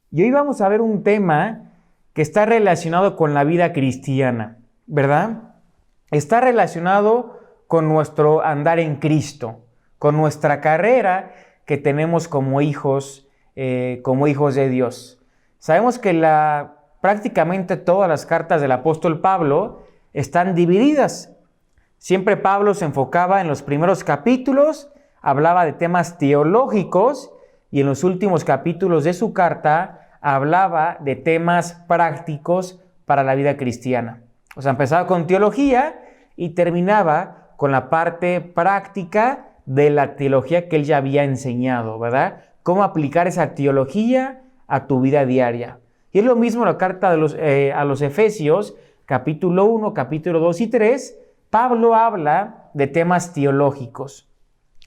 Y hoy vamos a ver un tema que está relacionado con la vida cristiana, ¿verdad? Está relacionado con nuestro andar en Cristo, con nuestra carrera que tenemos como hijos de Dios. Sabemos que prácticamente todas las cartas del apóstol Pablo están divididas. Siempre Pablo se enfocaba en los primeros capítulos, hablaba de temas teológicos, y en los últimos capítulos de su carta hablaba de temas prácticos para la vida cristiana. O sea, empezaba con teología y terminaba con la parte práctica de la teología que él ya había enseñado, ¿verdad? Cómo aplicar esa teología a tu vida diaria. Y es lo mismo la carta a los Efesios, capítulo 1, capítulo 2 y 3, Pablo habla de temas teológicos.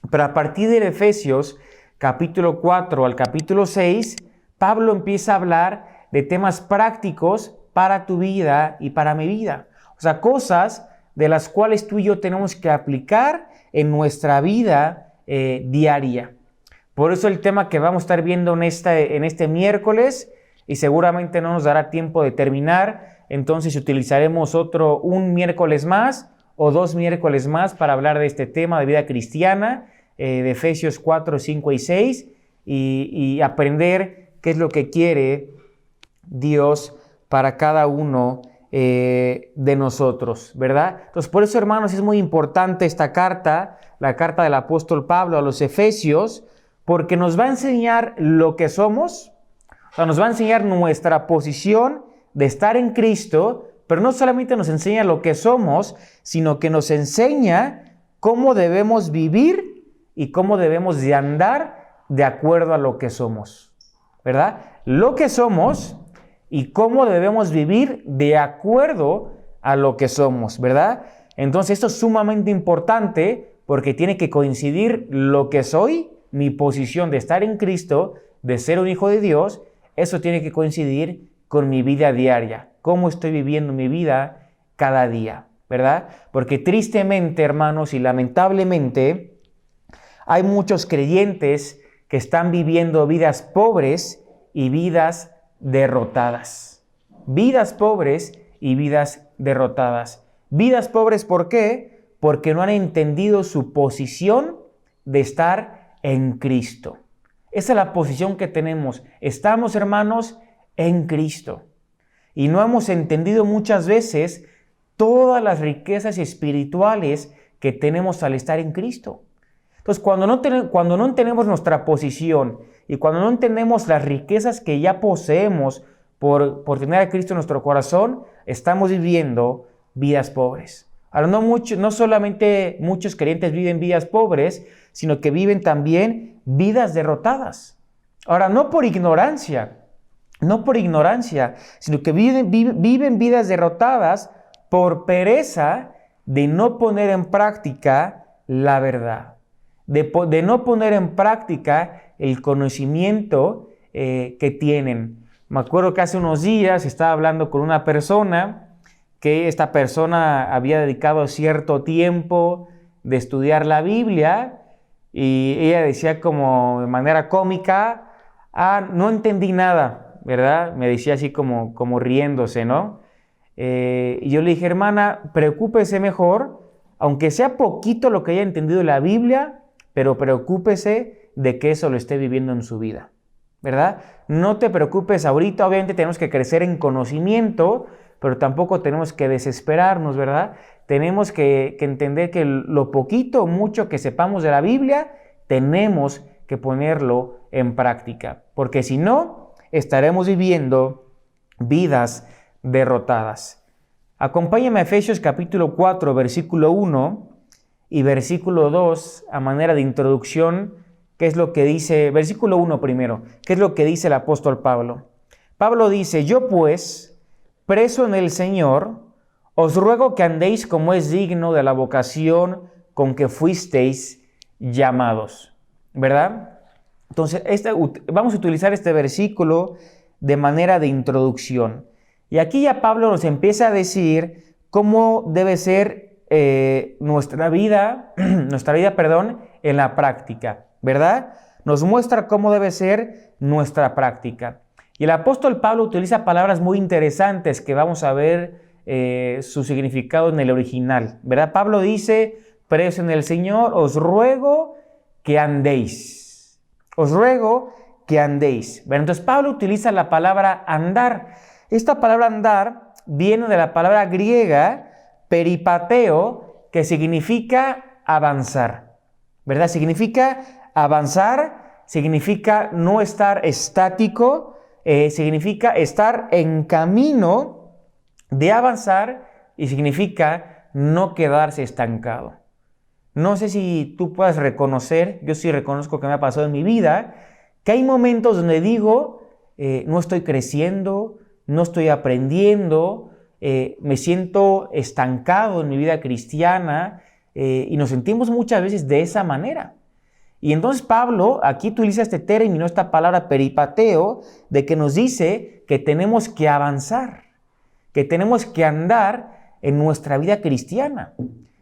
Pero a partir de Efesios, capítulo 4 al capítulo 6, Pablo empieza a hablar de temas prácticos para tu vida y para mi vida. O sea, cosas de las cuales tú y yo tenemos que aplicar en nuestra vida diaria. Por eso el tema que vamos a estar viendo en este miércoles, y seguramente no nos dará tiempo de terminar, entonces utilizaremos un miércoles más o 2 miércoles más para hablar de este tema de vida cristiana, de Efesios 4, 5 y 6, y aprender qué es lo que quiere Dios para cada uno de nosotros, ¿verdad? Entonces, por eso, hermanos, es muy importante esta carta, la carta del apóstol Pablo a los Efesios, porque nos va a enseñar lo que somos, o sea, nos va a enseñar nuestra posición de estar en Cristo, pero no solamente nos enseña lo que somos, sino que nos enseña cómo debemos vivir y cómo debemos de andar de acuerdo a lo que somos, ¿verdad? Lo que somos y cómo debemos vivir de acuerdo a lo que somos, ¿verdad? Entonces esto es sumamente importante porque tiene que coincidir lo que soy, mi posición de estar en Cristo, de ser un hijo de Dios, eso tiene que coincidir con mi vida diaria, cómo estoy viviendo mi vida cada día, ¿verdad? Porque tristemente, hermanos, y lamentablemente, hay muchos creyentes que están viviendo vidas pobres y vidas derrotadas. Vidas pobres y vidas derrotadas. Vidas pobres, ¿por qué? Porque no han entendido su posición de estar en Cristo. Esa es la posición que tenemos. Estamos, hermanos, en Cristo. Y no hemos entendido muchas veces todas las riquezas espirituales que tenemos al estar en Cristo. Entonces, cuando no entendemos nuestra posición y cuando no entendemos las riquezas que ya poseemos por tener a Cristo en nuestro corazón, estamos viviendo vidas pobres. Ahora, no solamente muchos creyentes viven vidas pobres, sino que viven también vidas derrotadas. Ahora, no por ignorancia, sino que viven vidas derrotadas por pereza de no poner en práctica la verdad. De no poner en práctica el conocimiento que tienen. Me acuerdo que hace unos días estaba hablando con una persona que esta persona había dedicado cierto tiempo de estudiar la Biblia y ella decía como de manera cómica, no entendí nada, ¿verdad? Me decía así como riéndose, ¿no? Y yo le dije, hermana, preocúpese mejor, aunque sea poquito lo que haya entendido de la Biblia, pero preocúpese de que eso lo esté viviendo en su vida, ¿verdad? No te preocupes ahorita, obviamente tenemos que crecer en conocimiento, pero tampoco tenemos que desesperarnos, ¿verdad? Tenemos que entender que lo poquito o mucho que sepamos de la Biblia, tenemos que ponerlo en práctica, porque si no, estaremos viviendo vidas derrotadas. Acompáñame a Efesios capítulo 4, versículo 1 y versículo 2 a manera de introducción. ¿Qué es lo que dice? Versículo 1 primero. ¿Qué es lo que dice el apóstol Pablo? Pablo dice, yo pues, preso en el Señor, os ruego que andéis como es digno de la vocación con que fuisteis llamados. ¿Verdad? Entonces, vamos a utilizar este versículo de manera de introducción. Y aquí ya Pablo nos empieza a decir cómo debe ser nuestra vida, en la práctica, ¿verdad? Nos muestra cómo debe ser nuestra práctica. Y el apóstol Pablo utiliza palabras muy interesantes que vamos a ver su significado en el original, ¿verdad? Pablo dice, presos en el Señor, os ruego que andéis. Os ruego que andéis. Bueno, entonces Pablo utiliza la palabra andar. Esta palabra andar viene de la palabra griega peripateo, que significa avanzar, ¿verdad? Significa avanzar, significa no estar estático, significa estar en camino de avanzar y significa no quedarse estancado. No sé si tú puedas reconocer, yo sí reconozco que me ha pasado en mi vida, que hay momentos donde digo, no estoy creciendo, no estoy aprendiendo, me siento estancado en mi vida cristiana y nos sentimos muchas veces de esa manera. Y entonces Pablo aquí utiliza este término, esta palabra peripateo, de que nos dice que tenemos que avanzar, que tenemos que andar en nuestra vida cristiana.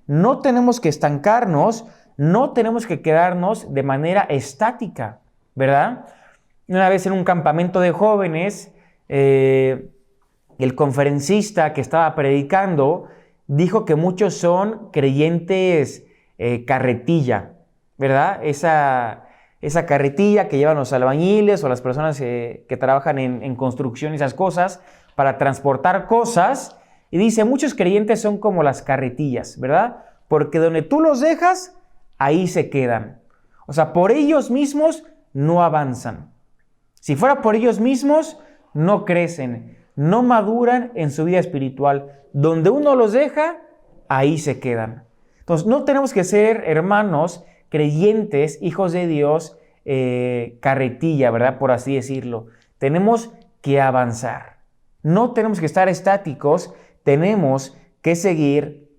No tenemos que estancarnos, no tenemos que quedarnos de manera estática, ¿verdad? Una vez en un campamento de jóvenes, el conferencista que estaba predicando dijo que muchos son creyentes carretilla, ¿verdad? Esa carretilla que llevan los albañiles o las personas que trabajan en construcción y esas cosas para transportar cosas. Y dice, muchos creyentes son como las carretillas, ¿verdad? Porque donde tú los dejas, ahí se quedan. O sea, por ellos mismos no avanzan. Si fuera por ellos mismos, no crecen, no maduran en su vida espiritual. Donde uno los deja, ahí se quedan. Entonces, no tenemos que ser, hermanos, creyentes, hijos de Dios, carretilla, ¿verdad? Por así decirlo. Tenemos que avanzar. No tenemos que estar estáticos, tenemos que seguir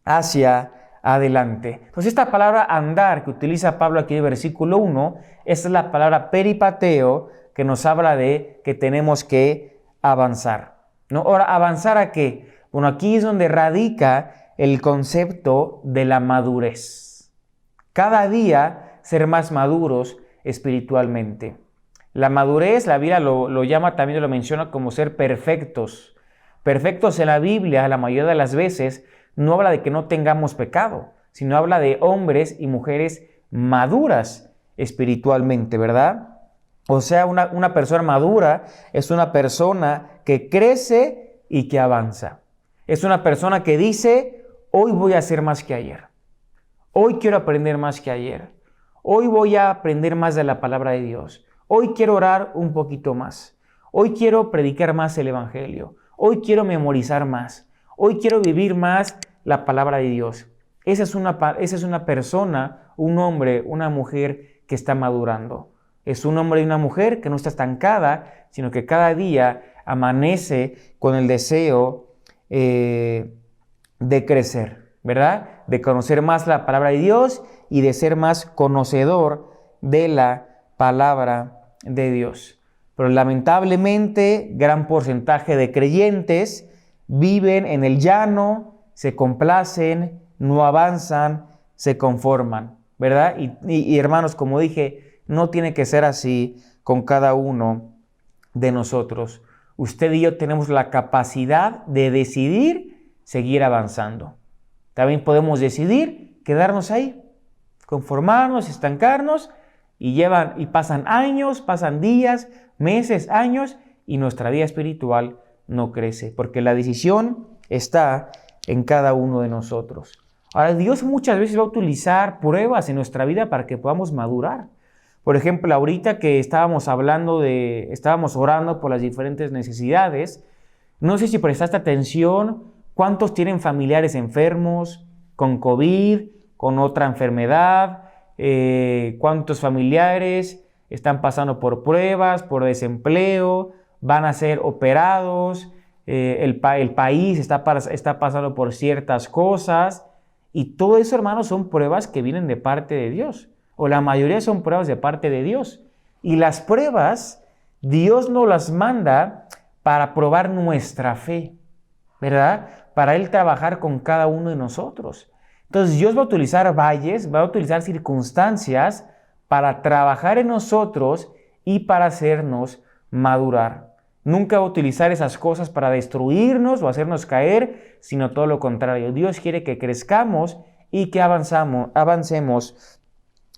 hacia adelante. Entonces, esta palabra andar que utiliza Pablo aquí en el versículo 1, esta es la palabra peripateo que nos habla de que tenemos que avanzar, ¿no? Ahora, ¿avanzar a qué? Bueno, aquí es donde radica el concepto de la madurez. Cada día ser más maduros espiritualmente. La madurez, la Biblia lo llama, también lo menciona como ser perfectos. Perfectos en la Biblia, la mayoría de las veces, no habla de que no tengamos pecado, sino habla de hombres y mujeres maduras espiritualmente, ¿verdad? O sea, una persona madura es una persona que crece y que avanza. Es una persona que dice, hoy voy a hacer más que ayer. Hoy quiero aprender más que ayer. Hoy voy a aprender más de la palabra de Dios. Hoy quiero orar un poquito más. Hoy quiero predicar más el Evangelio. Hoy quiero memorizar más. Hoy quiero vivir más la palabra de Dios. Esa es una persona, un hombre, una mujer que está madurando. Es un hombre y una mujer que no está estancada, sino que cada día amanece con el deseo de crecer, ¿verdad? De conocer más la palabra de Dios y de ser más conocedor de la palabra de Dios. Pero lamentablemente, gran porcentaje de creyentes viven en el llano, se complacen, no avanzan, se conforman, ¿verdad? Y hermanos, como dije, no tiene que ser así con cada uno de nosotros. Usted y yo tenemos la capacidad de decidir seguir avanzando. También podemos decidir quedarnos ahí, conformarnos, estancarnos, y pasan años, pasan días, meses, años, y nuestra vida espiritual no crece, porque la decisión está en cada uno de nosotros. Ahora, Dios muchas veces va a utilizar pruebas en nuestra vida para que podamos madurar. Por ejemplo, ahorita que estábamos orando por las diferentes necesidades, no sé si prestaste atención, cuántos tienen familiares enfermos, con COVID, con otra enfermedad, cuántos familiares están pasando por pruebas, por desempleo, van a ser operados, el país está pasando por ciertas cosas, y todo eso, hermanos, son pruebas que vienen de parte de Dios, o la mayoría son pruebas de parte de Dios. Y las pruebas, Dios nos las manda para probar nuestra fe, ¿verdad? Para Él trabajar con cada uno de nosotros. Entonces Dios va a utilizar valles, va a utilizar circunstancias para trabajar en nosotros y para hacernos madurar. Nunca va a utilizar esas cosas para destruirnos o hacernos caer, sino todo lo contrario. Dios quiere que crezcamos y que avancemos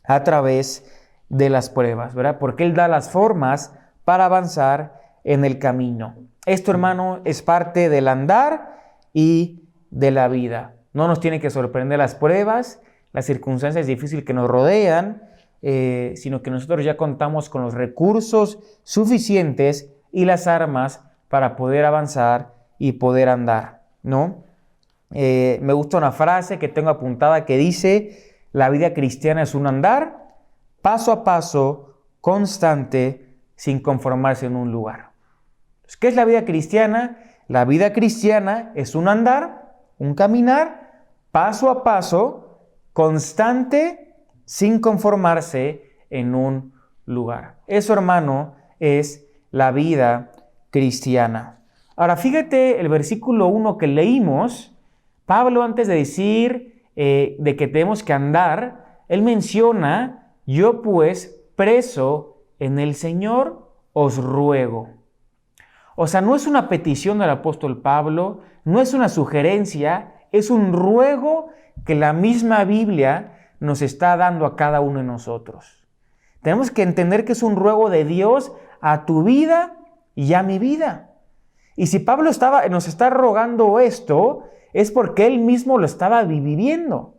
a través de las pruebas, ¿verdad? Porque Él da las formas para avanzar en el camino. Esto, hermano, es parte del andar y de la vida. No nos tiene que sorprender las pruebas, las circunstancias difíciles que nos rodean, sino que nosotros ya contamos con los recursos suficientes y las armas para poder avanzar y poder andar, ¿no? Me gusta una frase que tengo apuntada que dice: la vida cristiana es un andar paso a paso, constante, sin conformarse en un lugar. ¿Qué es la vida cristiana? La vida cristiana es un andar, un caminar, paso a paso, constante, sin conformarse en un lugar. Eso, hermano, es la vida cristiana. Ahora, fíjate el versículo 1 que leímos. Pablo, antes de decir de que tenemos que andar, él menciona: yo pues, preso en el Señor, os ruego. O sea, no es una petición del apóstol Pablo, no es una sugerencia, es un ruego que la misma Biblia nos está dando a cada uno de nosotros. Tenemos que entender que es un ruego de Dios a tu vida y a mi vida. Y si Pablo nos está rogando esto, es porque él mismo lo estaba viviendo.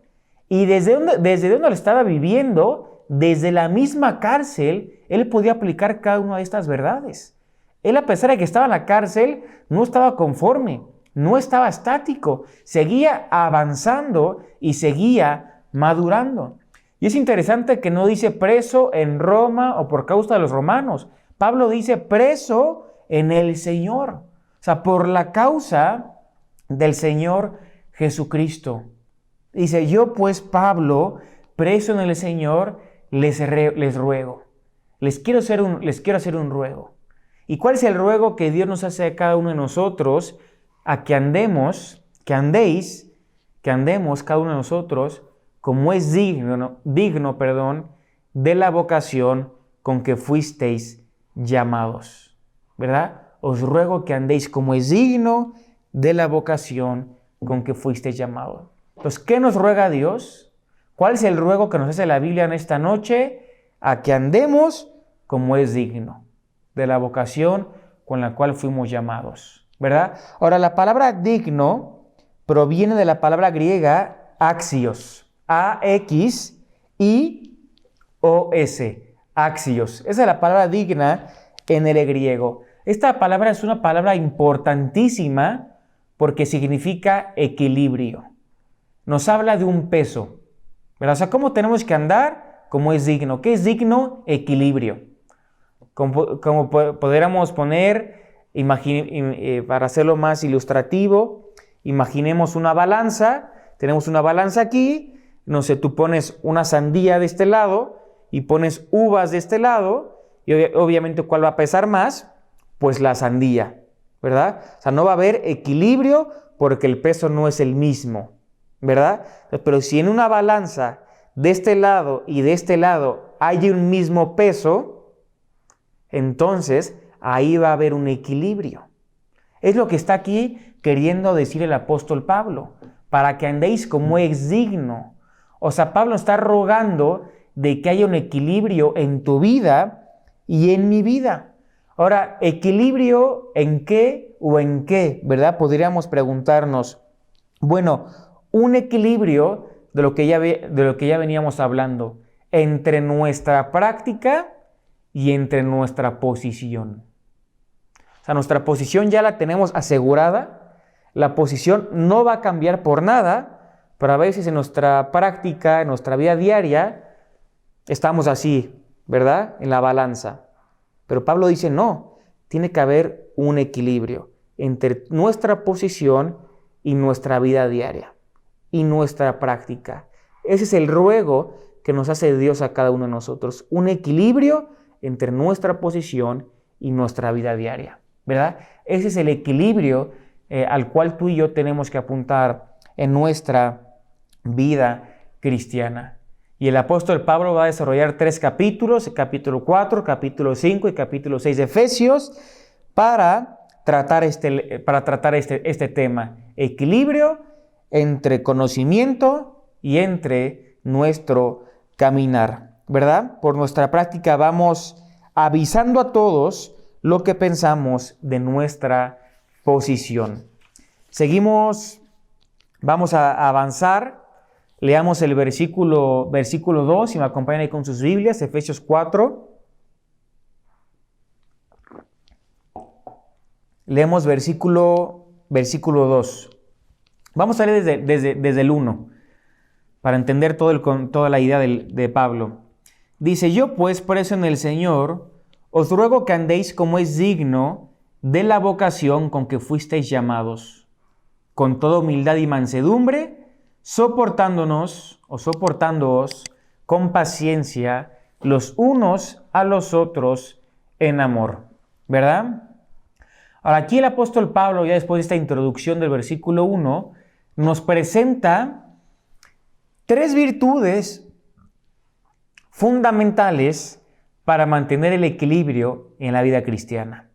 Y desde donde lo estaba viviendo, desde la misma cárcel, él podía aplicar cada una de estas verdades. Él, a pesar de que estaba en la cárcel, no estaba conforme, no estaba estático, seguía avanzando y seguía madurando. Y es interesante que no dice preso en Roma o por causa de los romanos. Pablo dice preso en el Señor. O sea, por la causa del Señor Jesucristo. Dice: yo pues, Pablo, preso en el Señor, les ruego. Les quiero hacer un ruego. ¿Y cuál es el ruego que Dios nos hace a cada uno de nosotros? A que andemos cada uno de nosotros como es digno, de la vocación con que fuisteis llamados, ¿verdad? Os ruego que andéis como es digno de la vocación con que fuisteis llamados. Entonces, ¿qué nos ruega Dios? ¿Cuál es el ruego que nos hace la Biblia en esta noche? A que andemos como es digno de la vocación con la cual fuimos llamados, ¿verdad? Ahora, la palabra digno proviene de la palabra griega axios, A-X-I-O-S, axios. Esa es la palabra digna en el griego. Esta palabra es una palabra importantísima porque significa equilibrio. Nos habla de un peso, ¿verdad? O sea, ¿cómo tenemos que andar? Como es digno. ¿Qué es digno? Equilibrio. Como podríamos poner, para hacerlo más ilustrativo, imaginemos una balanza. Tenemos una balanza aquí. No sé, tú pones una sandía de este lado y pones uvas de este lado. Y obviamente, ¿cuál va a pesar más? Pues la sandía, ¿verdad? O sea, no va a haber equilibrio porque el peso no es el mismo, ¿verdad? Pero si en una balanza de este lado y de este lado hay un mismo peso, entonces ahí va a haber un equilibrio. Es lo que está aquí queriendo decir el apóstol Pablo, para que andéis como es digno. O sea, Pablo está rogando de que haya un equilibrio en tu vida y en mi vida. Ahora, ¿equilibrio en qué o en qué? ¿Verdad? Podríamos preguntarnos. Bueno, un equilibrio de lo que ya veníamos hablando, entre nuestra práctica y entre nuestra posición. O sea, nuestra posición ya la tenemos asegurada, la posición no va a cambiar por nada, pero a veces en nuestra práctica, en nuestra vida diaria, estamos así, ¿verdad? En la balanza. Pero Pablo dice, no, tiene que haber un equilibrio entre nuestra posición y nuestra vida diaria y nuestra práctica. Ese es el ruego que nos hace Dios a cada uno de nosotros, un equilibrio entre nuestra posición y nuestra vida diaria, ¿verdad? Ese es el equilibrio al cual tú y yo tenemos que apuntar en nuestra vida cristiana. Y el apóstol Pablo va a desarrollar 3 capítulos, el capítulo 4, capítulo 5 y capítulo 6 de Efesios, para tratar este tema. Equilibrio entre conocimiento y entre nuestro caminar, ¿verdad? Por nuestra práctica vamos avisando a todos lo que pensamos de nuestra posición. Seguimos, vamos a avanzar. Leamos el versículo 2, si me acompañan ahí con sus Biblias, Efesios 4. Leemos versículo 2. Vamos a leer desde el 1, para entender toda la idea de Pablo. Dice: yo pues, preso en el Señor, os ruego que andéis como es digno de la vocación con que fuisteis llamados, con toda humildad y mansedumbre, soportándoos con paciencia los unos a los otros en amor, ¿verdad? Ahora aquí el apóstol Pablo, ya después de esta introducción del versículo 1, nos presenta 3 virtudes fundamentales para mantener el equilibrio en la vida cristiana.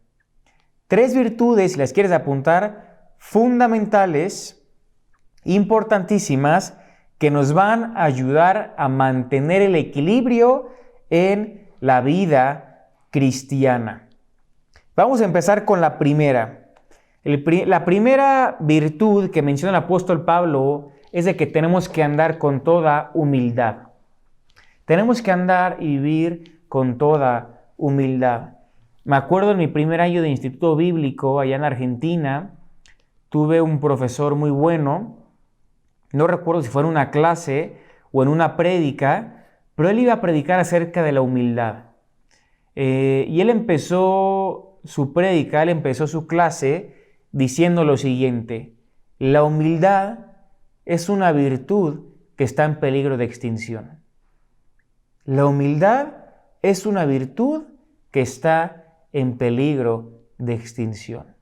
3 virtudes, si las quieres apuntar, fundamentales, importantísimas, que nos van a ayudar a mantener el equilibrio en la vida cristiana. Vamos a empezar con la primera. La primera virtud que menciona el apóstol Pablo es de que tenemos que andar con toda humildad. Tenemos que andar y vivir con toda humildad. Me acuerdo en mi primer año de instituto bíblico allá en Argentina, tuve un profesor muy bueno. No recuerdo si fue en una clase o en una prédica, pero él iba a predicar acerca de la humildad. Y él empezó su prédica, él empezó su clase diciendo lo siguiente: la humildad es una virtud que está en peligro de extinción. La humildad es una virtud que está en peligro de extinción.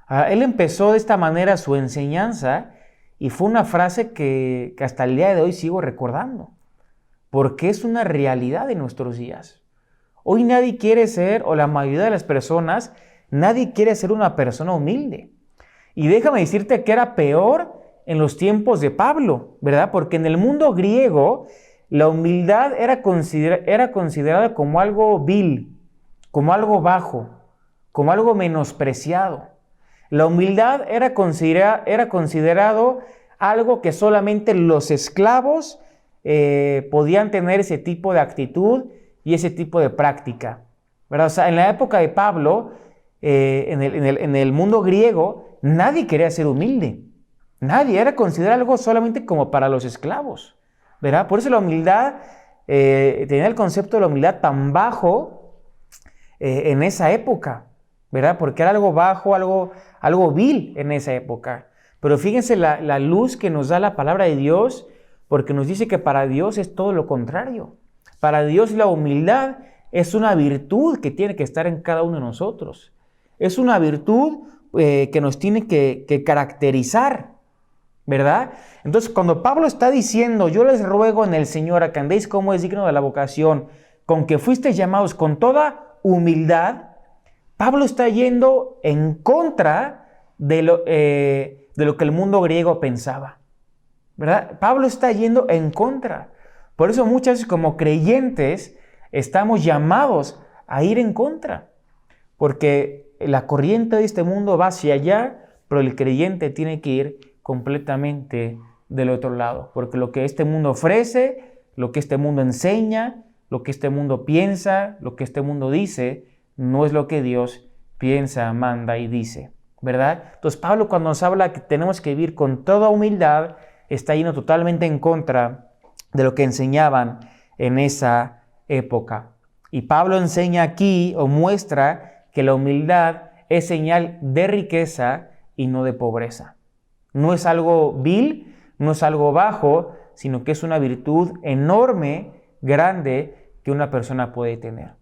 Él empezó de esta manera su enseñanza y fue una frase que hasta el día de hoy sigo recordando, porque es una realidad de nuestros días. Hoy nadie quiere ser, o la mayoría de las personas, nadie quiere ser una persona humilde. Y déjame decirte que era peor en los tiempos de Pablo, ¿verdad? Porque en el mundo griego la humildad era considerada como algo vil, como algo bajo, como algo menospreciado. La humildad era considerado algo que solamente los esclavos podían tener ese tipo de actitud y ese tipo de práctica, ¿verdad? O sea, en la época de Pablo, en el mundo griego, nadie quería ser humilde. Nadie, era considerado algo solamente como para los esclavos, ¿verdad? Por eso la humildad, tenía el concepto de la humildad tan bajo en esa época, ¿verdad? Porque era algo bajo, algo vil en esa época. Pero fíjense la luz que nos da la palabra de Dios, porque nos dice que para Dios es todo lo contrario. Para Dios la humildad es una virtud que tiene que estar en cada uno de nosotros. Es una virtud que nos tiene que caracterizar, ¿verdad? Entonces, cuando Pablo está diciendo: yo les ruego en el Señor a que andéis como es digno de la vocación, con que fuisteis llamados con toda humildad, Pablo está yendo en contra de lo que el mundo griego pensaba, ¿verdad? Pablo está yendo en contra. Por eso muchas veces como creyentes estamos llamados a ir en contra, porque la corriente de este mundo va hacia allá, pero el creyente tiene que ir completamente del otro lado, porque lo que este mundo ofrece, lo que este mundo enseña, lo que este mundo piensa, lo que este mundo dice, no es lo que Dios piensa, manda y dice, ¿verdad? Entonces Pablo, cuando nos habla que tenemos que vivir con toda humildad, está yendo totalmente en contra de lo que enseñaban en esa época. Y Pablo enseña aquí, o muestra, que la humildad es señal de riqueza y no de pobreza. No es algo vil, no es algo bajo, sino que es una virtud enorme, grande, que una persona puede tener.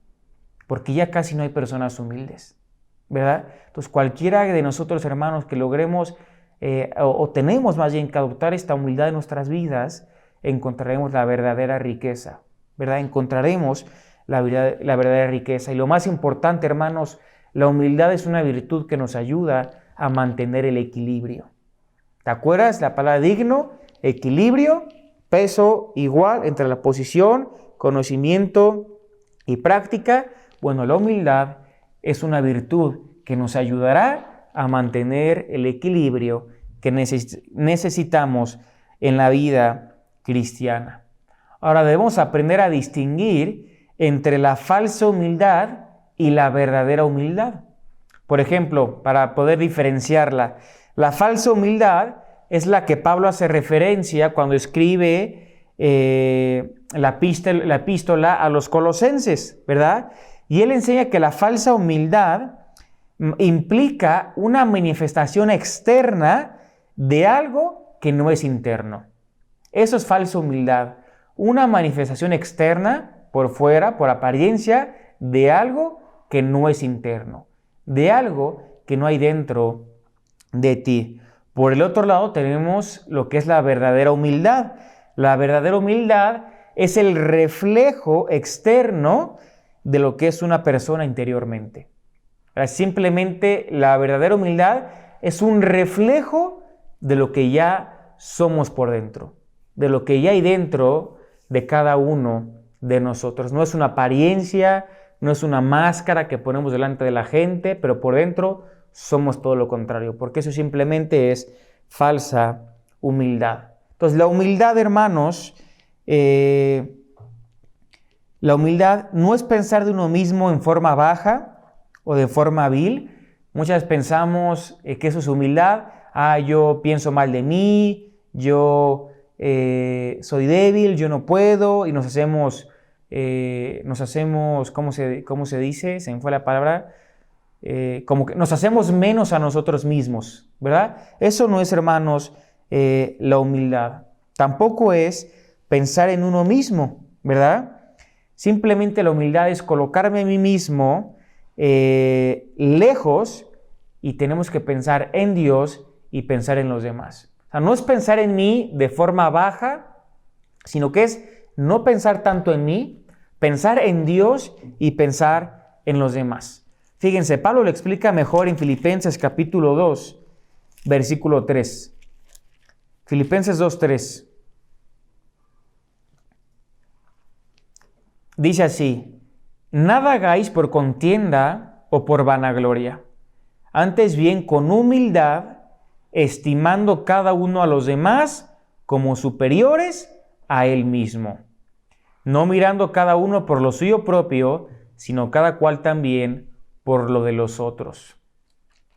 Porque ya casi no hay personas humildes, ¿verdad? Entonces cualquiera de nosotros, hermanos, que logremos o tenemos más bien que adoptar esta humildad en nuestras vidas, encontraremos la verdadera riqueza, ¿verdad? Encontraremos la verdadera riqueza. Y lo más importante, hermanos, la humildad es una virtud que nos ayuda a mantener el equilibrio. ¿Te acuerdas? La palabra digno, equilibrio, peso igual entre la posición, conocimiento y práctica. Bueno, la humildad es una virtud que nos ayudará a mantener el equilibrio que necesitamos en la vida cristiana. Ahora debemos aprender a distinguir entre la falsa humildad y la verdadera humildad. Por ejemplo, para poder diferenciarla, la falsa humildad es la que Pablo hace referencia cuando escribe la epístola a los colosenses, ¿verdad? Y él enseña que la falsa humildad implica una manifestación externa de algo que no es interno. Eso es falsa humildad, una manifestación externa, por fuera, por apariencia, de algo que no es interno, de algo que no hay dentro de ti. Por el otro lado tenemos lo que es la verdadera humildad. La verdadera humildad es el reflejo externo de lo que es una persona interiormente. Simplemente la verdadera humildad es un reflejo de lo que ya somos por dentro, de lo que ya hay dentro de cada uno de nosotros. No es una apariencia, no es una máscara que ponemos delante de la gente, pero por dentro somos todo lo contrario, porque eso simplemente es falsa humildad. Entonces, la humildad, hermanos, la humildad no es pensar de uno mismo en forma baja o de forma vil. Muchas veces pensamos que eso es humildad. Yo pienso mal de mí, yo soy débil, yo no puedo, y nos hacemos, ¿cómo se dice? Se me fue la palabra. Como que nos hacemos menos a nosotros mismos, ¿verdad? Eso no es, hermanos, la humildad. Tampoco es pensar en uno mismo, ¿verdad? Simplemente la humildad es colocarme a mí mismo lejos, y tenemos que pensar en Dios y pensar en los demás. O sea, no es pensar en mí de forma baja, sino que es no pensar tanto en mí, pensar en Dios y pensar en los demás. Fíjense, Pablo lo explica mejor en Filipenses capítulo 2, versículo 3. Filipenses 2, 3. Dice así: nada hagáis por contienda o por vanagloria, antes bien con humildad, estimando cada uno a los demás como superiores a él mismo, no mirando cada uno por lo suyo propio, sino cada cual también por lo de los otros.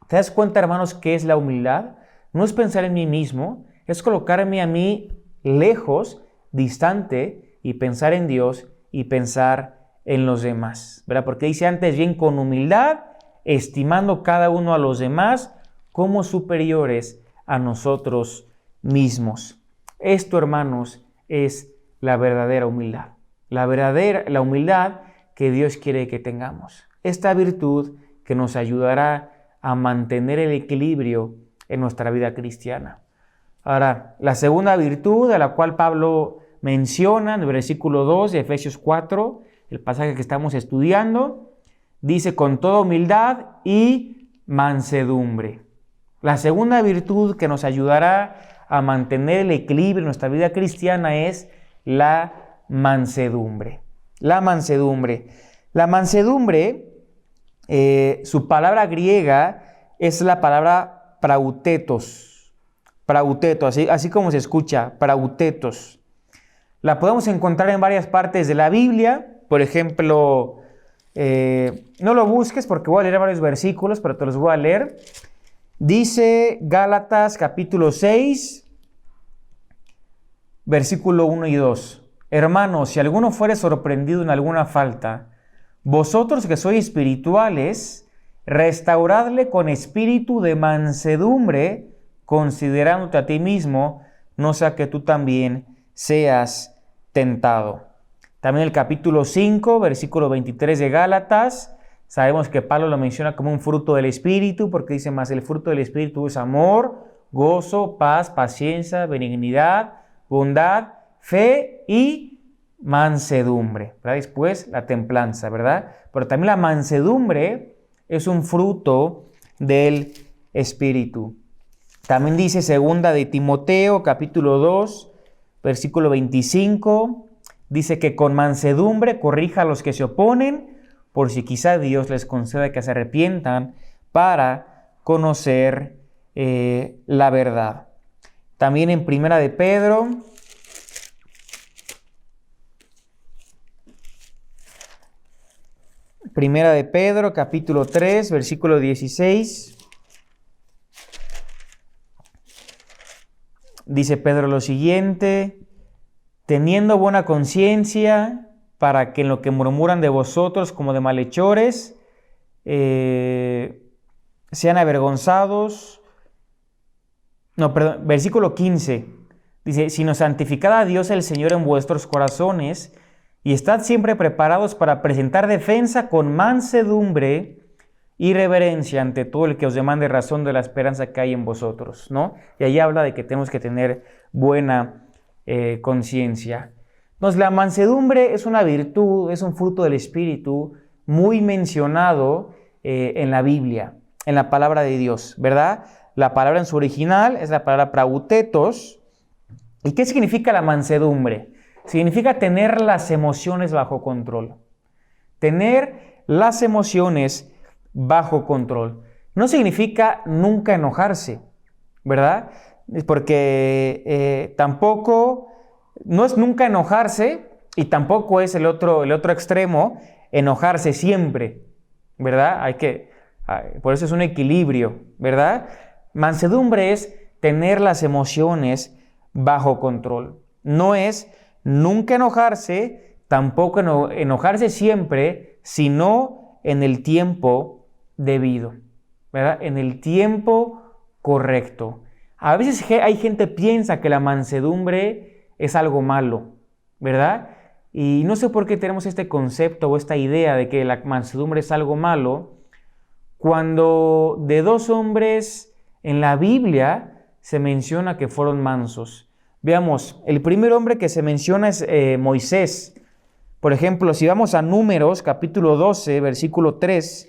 ¿Te das cuenta, hermanos, qué es la humildad? No es pensar en mí mismo, es colocarme a mí lejos, distante, y pensar en Dios y pensar en los demás, ¿verdad? Porque dice antes bien con humildad, estimando cada uno a los demás como superiores a nosotros mismos. Esto, hermanos, es la verdadera humildad. La humildad que Dios quiere que tengamos. Esta virtud que nos ayudará a mantener el equilibrio en nuestra vida cristiana. Ahora, la segunda virtud a la cual Pablo menciona en el versículo 2 de Efesios 4, el pasaje que estamos estudiando, dice con toda humildad y mansedumbre. La segunda virtud que nos ayudará a mantener el equilibrio en nuestra vida cristiana es la mansedumbre. La mansedumbre. La mansedumbre, su palabra griega es la palabra prautetos. Prautetos, así como se escucha, prautetos. La podemos encontrar en varias partes de la Biblia. Por ejemplo, no lo busques porque voy a leer varios versículos, pero te los voy a leer. Dice Gálatas capítulo 6, versículo 1 y 2. Hermanos, si alguno fuere sorprendido en alguna falta, vosotros que sois espirituales, restauradle con espíritu de mansedumbre, considerándote a ti mismo, no sea que tú también seas tentado. También el capítulo 5, versículo 23 de Gálatas, sabemos que Pablo lo menciona como un fruto del Espíritu, porque dice más, el fruto del Espíritu es amor, gozo, paz, paciencia, benignidad, bondad, fe y mansedumbre, ¿verdad? Después la templanza, ¿verdad? Pero también la mansedumbre es un fruto del Espíritu. También dice segunda de Timoteo, capítulo 2, versículo 25, dice que con mansedumbre corrija a los que se oponen, por si quizá Dios les conceda que se arrepientan para conocer la verdad. También en primera de Pedro, capítulo 3, versículo 16, dice Pedro lo siguiente: teniendo buena conciencia, para que en lo que murmuran de vosotros como de malhechores, sean avergonzados. No, perdón, versículo 15, dice, sino santificad a Dios el Señor en vuestros corazones, y estad siempre preparados para presentar defensa con mansedumbre y reverencia ante todo el que os demande razón de la esperanza que hay en vosotros, ¿no? Y ahí habla de que tenemos que tener buena conciencia. Entonces, la mansedumbre es una virtud, es un fruto del Espíritu muy mencionado en la Biblia, en la palabra de Dios, ¿verdad? La palabra en su original es la palabra prautetos. ¿Y qué significa la mansedumbre? Significa tener las emociones bajo control. Tener las emociones bajo control. No significa nunca enojarse, ¿verdad? Porque tampoco, no es nunca enojarse y tampoco es el otro extremo, enojarse siempre, ¿verdad? Por eso es un equilibrio, ¿verdad? Mansedumbre es tener las emociones bajo control. No es nunca enojarse, tampoco enojarse siempre, sino en el tiempo debido, ¿verdad? En el tiempo correcto. A veces hay gente que piensa que la mansedumbre es algo malo, ¿verdad? Y no sé por qué tenemos este concepto o esta idea de que la mansedumbre es algo malo, cuando de dos hombres en la Biblia se menciona que fueron mansos. Veamos, el primer hombre que se menciona es Moisés. Por ejemplo, si vamos a Números, capítulo 12, versículo 3,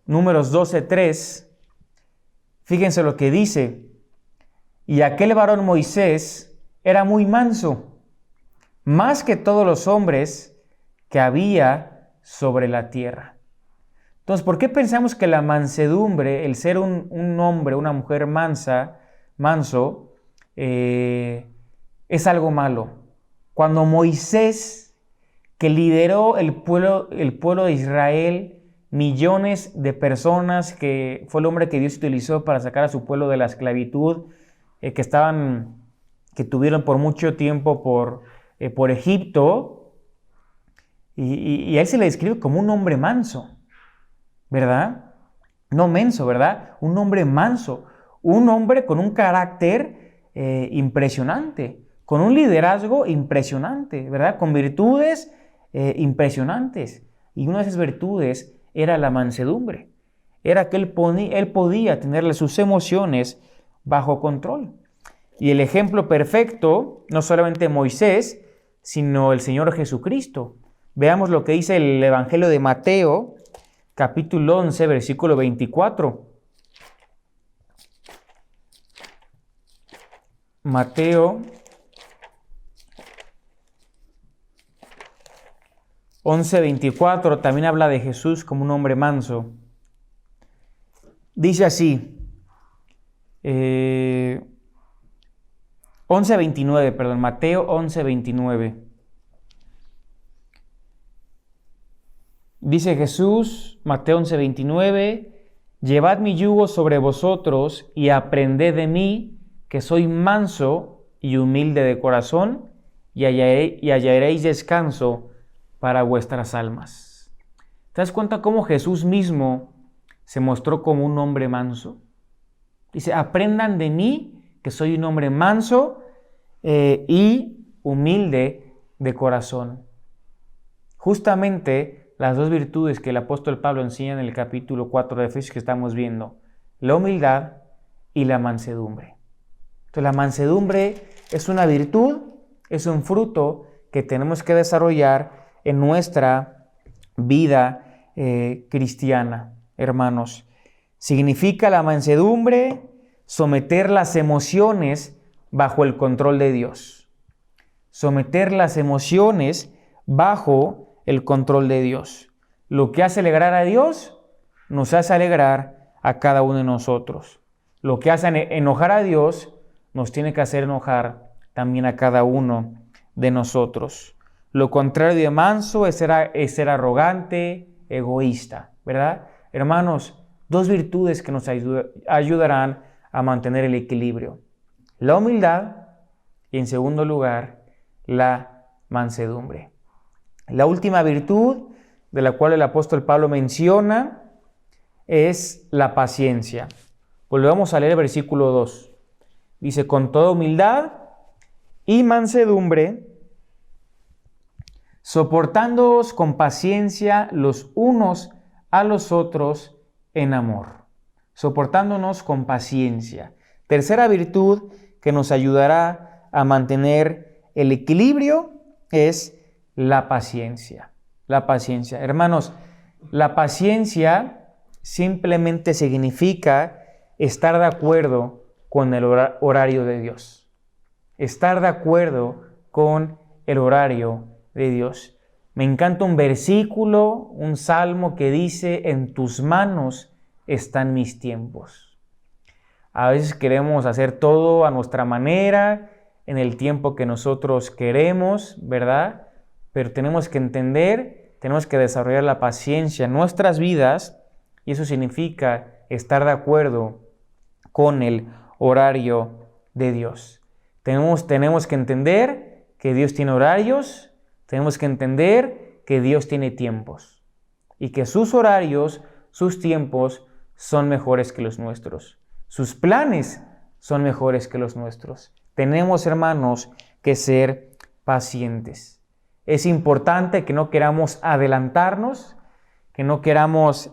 Números 12, 3, fíjense lo que dice: y aquel varón Moisés era muy manso, más que todos los hombres que había sobre la tierra. Entonces, ¿por qué pensamos que la mansedumbre, el ser un hombre, una mujer manso, es algo malo? Cuando Moisés, que lideró el pueblo de Israel, millones de personas, que fue el hombre que Dios utilizó para sacar a su pueblo de la esclavitud, que tuvieron por mucho tiempo por Egipto, y a él se le describe como un hombre manso, ¿verdad? No menso, ¿verdad? Un hombre manso, un hombre con un carácter impresionante, con un liderazgo impresionante, ¿verdad? Con virtudes impresionantes. Y una de esas virtudes era la mansedumbre. Era que él podía tenerle sus emociones bajo control. Y el ejemplo perfecto, no solamente Moisés, sino el Señor Jesucristo. Veamos lo que dice el Evangelio de Mateo, capítulo 11, versículo 24. Mateo 11:24 también habla de Jesús como un hombre manso. Dice así, 11:29, perdón, Mateo 11:29. Dice Jesús, Mateo 11:29, llevad mi yugo sobre vosotros y aprended de mí, que soy manso y humilde de corazón, y hallaréis descanso para vuestras almas. ¿Te das cuenta cómo Jesús mismo se mostró como un hombre manso? Dice, aprendan de mí, que soy un hombre manso y humilde de corazón. Justamente las dos virtudes que el apóstol Pablo enseña en el capítulo 4 de Efesios que estamos viendo, la humildad y la mansedumbre. Entonces, la mansedumbre es una virtud, es un fruto que tenemos que desarrollar en nuestra vida cristiana, hermanos. Significa la mansedumbre, someter las emociones bajo el control de Dios. Someter las emociones bajo el control de Dios. Lo que hace alegrar a Dios, nos hace alegrar a cada uno de nosotros. Lo que hace enojar a Dios, nos tiene que hacer enojar también a cada uno de nosotros. Lo contrario de manso es ser arrogante, egoísta, ¿verdad? Hermanos, dos virtudes que nos ayudarán a mantener el equilibrio. La humildad y, en segundo lugar, la mansedumbre. La última virtud de la cual el apóstol Pablo menciona es la paciencia. Volvemos a leer el versículo 2. Dice, con toda humildad y mansedumbre, soportándoos con paciencia los unos a los otros en amor. Soportándonos con paciencia. Tercera virtud que nos ayudará a mantener el equilibrio es la paciencia. La paciencia. Hermanos, la paciencia simplemente significa estar de acuerdo con el horario de Dios. Estar de acuerdo con el horario de Dios. Me encanta un versículo, un salmo que dice, en tus manos están mis tiempos. A veces queremos hacer todo a nuestra manera, en el tiempo que nosotros queremos, ¿verdad? Pero tenemos que entender, tenemos que desarrollar la paciencia en nuestras vidas, y eso significa estar de acuerdo con el horario de Dios. Tenemos que entender que Dios tiene horarios, tenemos que entender que Dios tiene tiempos y que sus horarios, sus tiempos son mejores que los nuestros. Sus planes son mejores que los nuestros. Tenemos, hermanos, que ser pacientes. Es importante que no queramos adelantarnos, que no queramos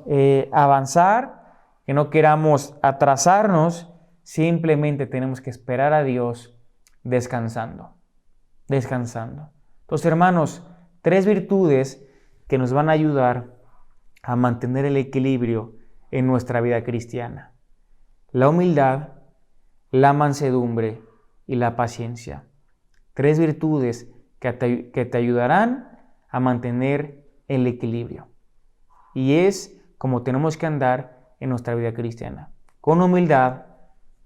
avanzar, que no queramos atrasarnos. Simplemente tenemos que esperar a Dios descansando. Entonces, hermanos, tres virtudes que nos van a ayudar a mantener el equilibrio en nuestra vida cristiana. La humildad, la mansedumbre y la paciencia. Tres virtudes que te ayudarán a mantener el equilibrio. Y es como tenemos que andar en nuestra vida cristiana. Con humildad,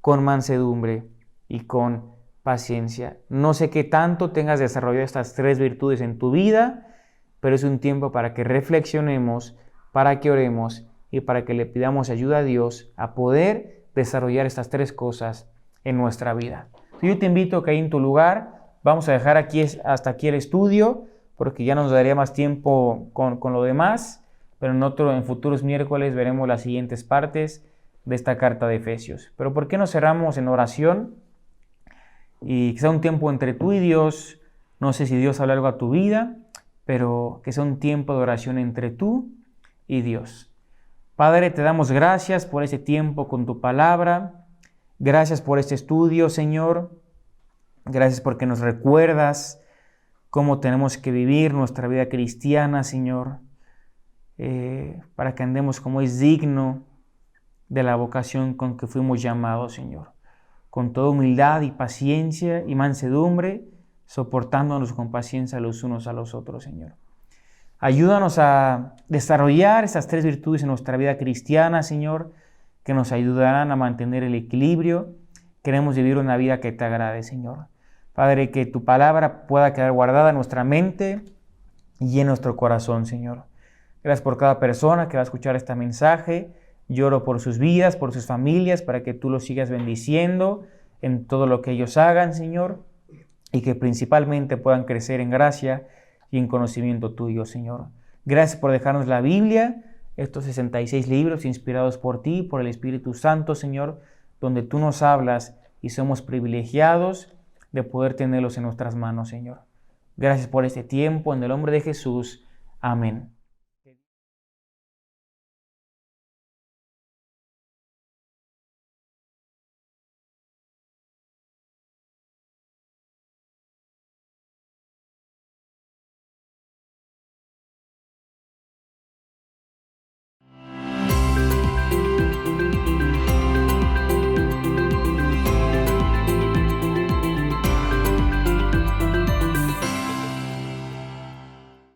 con mansedumbre y con paciencia. No sé qué tanto tengas desarrollado estas tres virtudes en tu vida, pero es un tiempo para que reflexionemos, para que oremos y para que le pidamos ayuda a Dios a poder desarrollar estas tres cosas en nuestra vida. Yo te invito a que ahí en tu lugar, vamos a dejar hasta aquí el estudio, porque ya nos daría más tiempo con lo demás, pero en futuros miércoles veremos las siguientes partes de esta carta de Efesios. Pero ¿por qué no cerramos en oración? Y que sea un tiempo entre tú y Dios. No sé si Dios habla algo a tu vida, pero que sea un tiempo de oración entre tú y Dios. Padre, te damos gracias por este tiempo con tu palabra. Gracias por este estudio, Señor. Gracias porque nos recuerdas cómo tenemos que vivir nuestra vida cristiana, Señor, para que andemos como es digno de la vocación con que fuimos llamados, Señor. Con toda humildad y paciencia y mansedumbre, soportándonos con paciencia los unos a los otros, Señor. Ayúdanos a desarrollar esas tres virtudes en nuestra vida cristiana, Señor, que nos ayudarán a mantener el equilibrio. Queremos vivir una vida que te agrade, Señor. Padre, que tu palabra pueda quedar guardada en nuestra mente y en nuestro corazón, Señor. Gracias por cada persona que va a escuchar este mensaje. Lloro por sus vidas, por sus familias, para que tú los sigas bendiciendo en todo lo que ellos hagan, Señor, y que principalmente puedan crecer en gracia y en conocimiento tuyo, Señor. Gracias por dejarnos la Biblia, estos 66 libros inspirados por ti, por el Espíritu Santo, Señor, donde tú nos hablas y somos privilegiados de poder tenerlos en nuestras manos, Señor. Gracias por este tiempo, en el nombre de Jesús. Amén.